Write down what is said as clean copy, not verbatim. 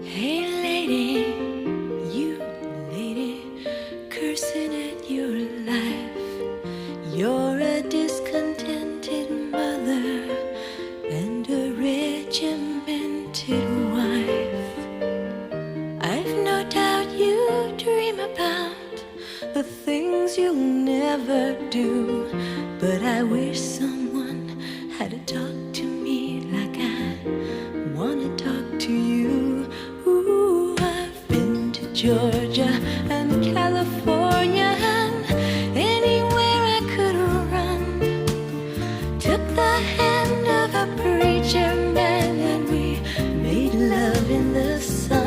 Hey lady, you lady, cursing at your life. You're a discontented mother and a regimented wife. I've no doubt you dream about the things you'll never do, but I wish someone had talked to me like I wanna talk to you. Ooh, I've been to Georgia and California and anywhere I could run. Took the hand of a preacher man and we made love in the sun.